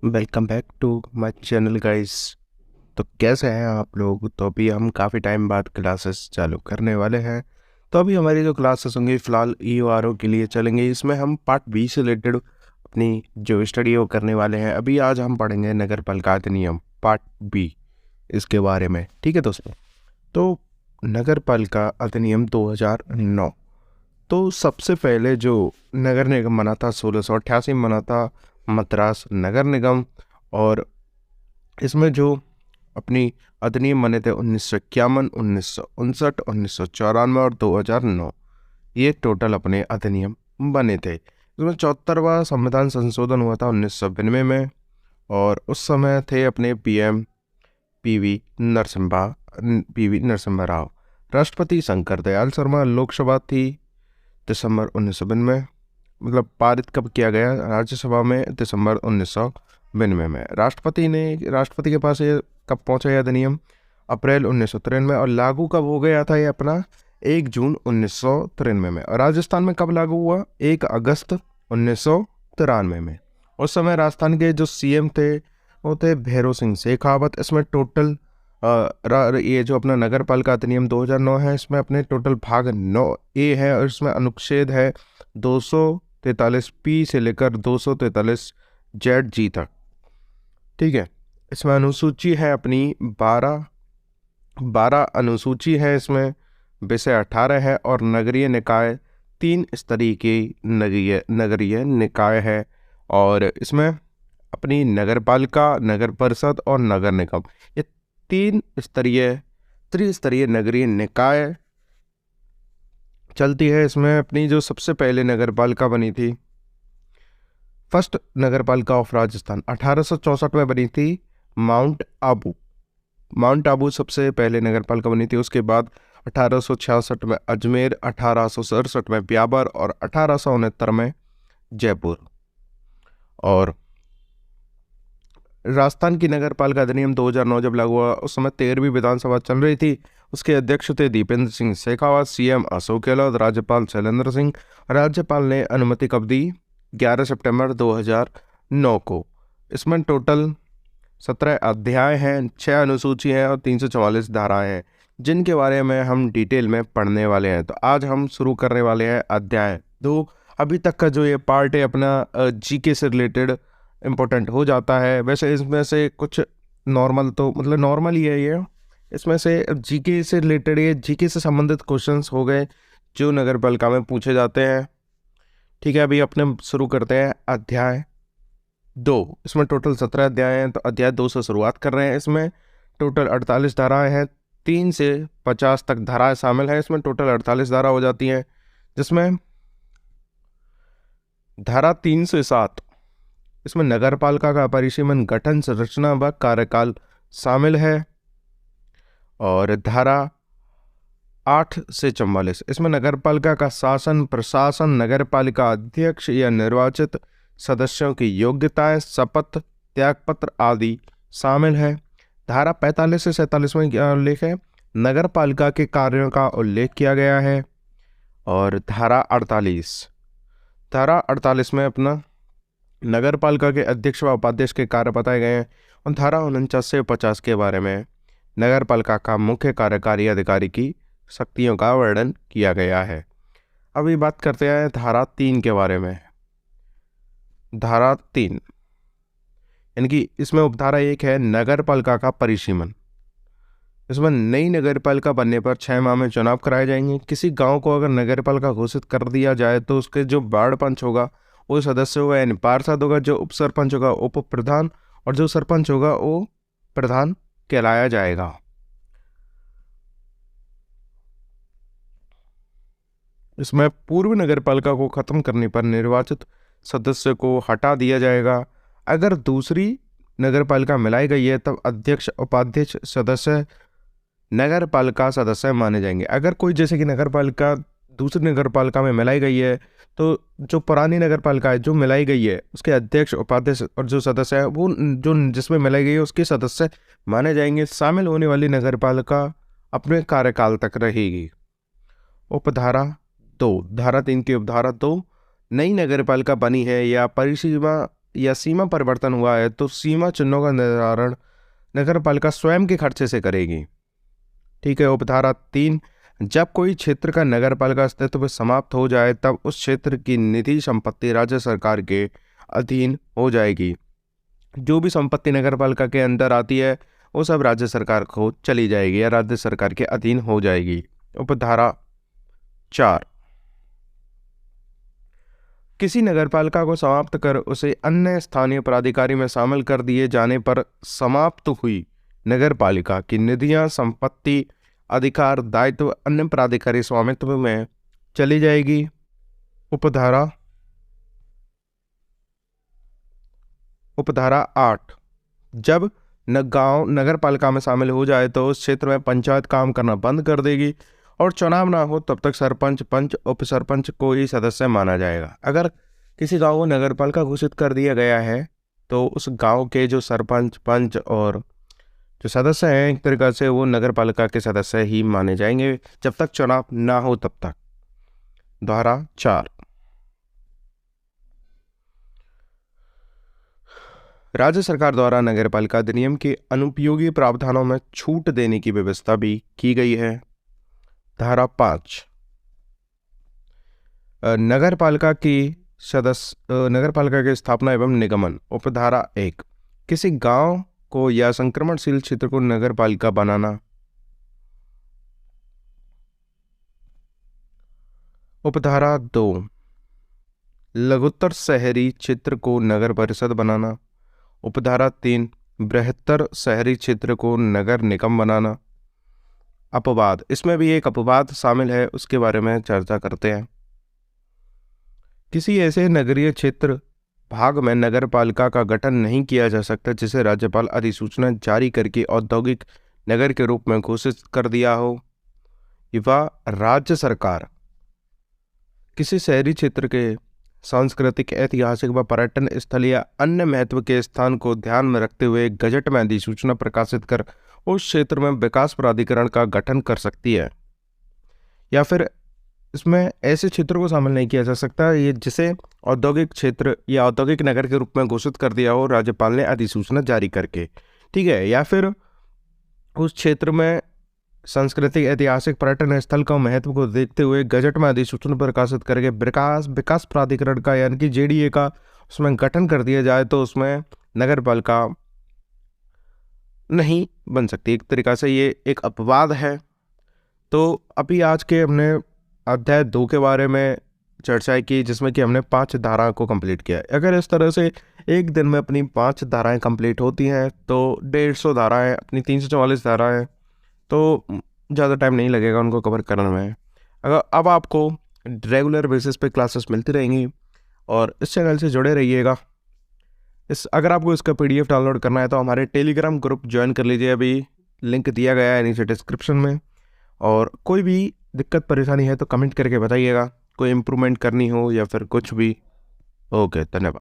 Welcome back to my channel guys. तो कैसे हैं आप लोग? तो अभी हम काफ़ी टाइम बाद क्लासेस चालू करने वाले हैं। तो अभी हमारी जो क्लासेस होंगी फ़िलहाल ईओआरओ के लिए चलेंगे। इसमें हम पार्ट बी से रिलेटेड अपनी जो स्टडी है वो करने वाले हैं। अभी आज हम पढ़ेंगे नगर पालिका अधिनियम पार्ट बी, इसके बारे में। ठीक है दोस्तों। तो नगर पालिका अधिनियम 2009। तो सबसे पहले जो नगर निगम बना था 1688 में बना था, मद्रास नगर निगम। और इसमें जो अपनी अधिनियम बने थे 1951, 1959, 1994 और 2009, ये टोटल अपने अधिनियम बने थे। इसमें 74वां संविधान संशोधन हुआ था 1992 में। और उस समय थे अपने पीएम पीवी नरसिम्हा राव। राष्ट्रपति शंकर दयाल शर्मा। लोकसभा थी दिसंबर 1992, मतलब पारित कब किया गया राज्यसभा में? दिसंबर 1992 में। राष्ट्रपति के पास ये कब पहुंचा यह अधिनियम? अप्रैल 1993। और लागू कब हो गया था ये अपना? 1 जून 1993 में। और राजस्थान में कब लागू हुआ? 1 अगस्त 1993 में। उस समय राजस्थान के जो सीएम थे वो थे भैरों सिंह शेखावत। इसमें टोटल ये जो अपना नगर पालिका अधिनियम 2009 है, इसमें अपने टोटल भाग 9A है और इसमें अनुच्छेद है 243 से लेकर 243 तक। ठीक है। इसमें अनुसूची है अपनी 12 अनुसूची है। इसमें विषय 18 है और नगरीय निकाय 3 स्तरीय की नगरीय निकाय है। और इसमें अपनी नगर पालिका, नगर परिषद और नगर निगम, ये 3 त्रिस्तरीय नगरीय निकाय चलती है। इसमें अपनी जो सबसे पहले नगर पालिका बनी थी, फर्स्ट नगर पालिका ऑफ राजस्थान 1864 में बनी थी माउंट आबू सबसे पहले नगर पालिका बनी थी। उसके बाद 1866 में अजमेर, 1867 में ब्यावर और 1869 में जयपुर। और राजस्थान की नगर पालिका अधिनियम 2009 जब लागू हुआ उस समय 13वीं विधानसभा चल रही थी। उसके अध्यक्ष थे दीपेंद्र सिंह शेखावत, सीएम अशोक गहलोत, राज्यपाल शैलेंद्र सिंह। राज्यपाल ने अनुमति कब दी? 11 सितंबर 2009 को। इसमें टोटल 17 अध्याय हैं, 6 अनुसूची हैं और 344 धाराएं हैं, जिनके बारे में हम डिटेल में पढ़ने वाले हैं। तो आज हम शुरू करने वाले हैं अध्याय 2। अभी तक का जो ये पार्ट है अपना जीके से रिलेटेड इम्पोर्टेंट हो जाता है। वैसे इसमें से कुछ नॉर्मल, तो मतलब नॉर्मल ही है ये। इसमें से जीके से रिलेटेड, ये जीके से संबंधित क्वेश्चंस हो गए जो नगर पालिका में पूछे जाते हैं। ठीक है, अभी अपने शुरू करते हैं अध्याय 2। इसमें टोटल 17 अध्याय हैं, तो अध्याय 2 से शुरुआत कर रहे हैं। इसमें टोटल 48 धाराएं हैं, 3 से 50 तक धाराएं शामिल हैं। इसमें टोटल 48 धारा हो जाती हैं, जिसमें धारा 3 से 7, इसमें नगर पालिका का परिसीमन, गठन, संरचना व कार्यकाल शामिल है। और धारा 8 से 44, इसमें नगर पालिका का शासन, प्रशासन, नगर पालिका अध्यक्ष या निर्वाचित सदस्यों की योग्यताएं, शपथ, त्यागपत्र आदि शामिल है। धारा 45 से 47 में क्या उल्लेख है? नगर पालिका के कार्यों का उल्लेख किया गया है। और धारा 48 में अपना नगर पालिका के अध्यक्ष व उपाध्यक्ष के कार्य बताए गए हैं। और धारा 49 से 50 के बारे में नगर पालिका का मुख्य कार्यकारी अधिकारी की शक्तियों का वर्णन किया गया है। अभी बात करते हैं धारा 3 के बारे में। धारा 3 यानी कि इसमें उपधारा 1 है नगर पालिका का परिसीमन। इसमें नई नगर पालिका बनने पर 6 माह में चुनाव कराए जाएंगे। किसी गांव को अगर नगर पालिका घोषित कर दिया जाए तो उसके जो वार्ड पंच होगा वो सदस्य होगा यानी पार्षद होगा, जो उप सरपंच होगा उप प्रधान, और जो सरपंच होगा वो प्रधान कहलाया जाएगा। इसमें पूर्व नगर पालिका को खत्म करने पर निर्वाचित सदस्य को हटा दिया जाएगा। अगर दूसरी नगर पालिका मिलाई गई है तब अध्यक्ष, उपाध्यक्ष, सदस्य नगर पालिका सदस्य माने जाएंगे। अगर कोई जैसे कि नगर पालिका दूसरी नगर पालिका में मिलाई गई है तो जो पुरानी नगर पालिका है जो मिलाई गई है उसके अध्यक्ष, उपाध्यक्ष और जो सदस्य है वो जो जिसमें मिलाई गई है उसके सदस्य माने जाएंगे। शामिल होने वाली नगर पालिका अपने कार्यकाल तक रहेगी। उपधारा 2, धारा 3 की उपधारा 2, नई नगर पालिका बनी है या परिसीमा या सीमा परिवर्तन हुआ है तो सीमा चिन्हों का निर्धारण नगर पालिका स्वयं के खर्चे से करेगी। ठीक है। उपधारा 3, जब कोई क्षेत्र का नगर पालिका अस्तित्व समाप्त हो जाए तब उस क्षेत्र की निधि संपत्ति राज्य सरकार के अधीन हो जाएगी। जो भी संपत्ति नगर पालिका के अंदर आती है वो सब राज्य सरकार को चली जाएगी या राज्य सरकार के अधीन हो जाएगी। उपधारा 4, किसी नगरपालिका को समाप्त कर उसे अन्य स्थानीय प्राधिकारी में शामिल कर दिए जाने पर समाप्त हुई नगरपालिका की निधियां, संपत्ति, अधिकार, दायित्व अन्य प्राधिकारी स्वामित्व में चली जाएगी। उपधारा 8, जब गांव नगर पालिका में शामिल हो जाए तो उस क्षेत्र में पंचायत काम करना बंद कर देगी और चुनाव ना हो तब तक सरपंच, पंच, उप सरपंच को ही सदस्य माना जाएगा। अगर किसी गांव को नगर पालिका घोषित कर दिया गया है तो उस गांव के जो सरपंच, पंच और जो सदस्य हैं एक तरीके से वो नगर पालिका के सदस्य ही माने जाएंगे जब तक चुनाव ना हो तब तक। धारा 4, राज्य सरकार द्वारा नगरपालिका अधिनियम के अनुपयोगी प्रावधानों में छूट देने की व्यवस्था भी की गई है। धारा 5, नगरपालिका की स्थापना एवं निगमन। उपधारा 1, किसी गांव को या संक्रमणशील क्षेत्र को नगरपालिका बनाना। उपधारा 2, लघुत्तर शहरी क्षेत्र को नगर परिषद बनाना। उपधारा 3, बृहत्तर शहरी क्षेत्र को नगर निगम बनाना। अपवाद, इसमें भी एक अपवाद शामिल है, उसके बारे में चर्चा करते हैं। किसी ऐसे नगरीय क्षेत्र भाग में नगर पालिका का गठन नहीं किया जा सकता जिसे राज्यपाल अधिसूचना जारी करके औद्योगिक नगर के रूप में घोषित कर दिया हो। वह राज्य सरकार किसी शहरी क्षेत्र के सांस्कृतिक, ऐतिहासिक व पर्यटन स्थल या अन्य महत्व के स्थान को ध्यान में रखते हुए गजट में अधिसूचना प्रकाशित कर उस क्षेत्र में विकास प्राधिकरण का गठन कर सकती है। या फिर इसमें ऐसे क्षेत्रों को शामिल नहीं किया जा सकता ये जिसे औद्योगिक क्षेत्र या औद्योगिक नगर के रूप में घोषित कर दिया हो राज्यपाल ने अधिसूचना जारी करके। ठीक है। या फिर उस क्षेत्र में सांस्कृतिक, ऐतिहासिक, पर्यटन स्थल का महत्व को देखते हुए गजट में अधिसूचना प्रकाशित करके विकास प्राधिकरण का यानी कि जेडीए का उसमें गठन कर दिया जाए तो उसमें नगर पालिका नहीं बन सकती। एक तरीका से ये एक अपवाद है। तो अभी आज के हमने अध्याय 2 के बारे में चर्चा की जिसमें कि हमने 5 धाराओं को कंप्लीट किया है। अगर इस तरह से एक दिन में अपनी 5 धाराएं कंप्लीट होती हैं तो 150 धाराएं, अपनी 344 धाराएं, तो ज़्यादा टाइम नहीं लगेगा उनको कवर करने में। अगर अब आपको रेगुलर बेसिस पे क्लासेस मिलती रहेंगी और इस चैनल से जुड़े रहिएगा। अगर आपको इसका PDF डाउनलोड करना है तो हमारे टेलीग्राम ग्रुप ज्वाइन कर लीजिए, अभी लिंक दिया गया है नीचे डिस्क्रिप्शन में। और कोई भी दिक्कत परेशानी है तो कमेंट करके बताइएगा, कोई इम्प्रूवमेंट करनी हो या फिर कुछ भी। ओके, धन्यवाद।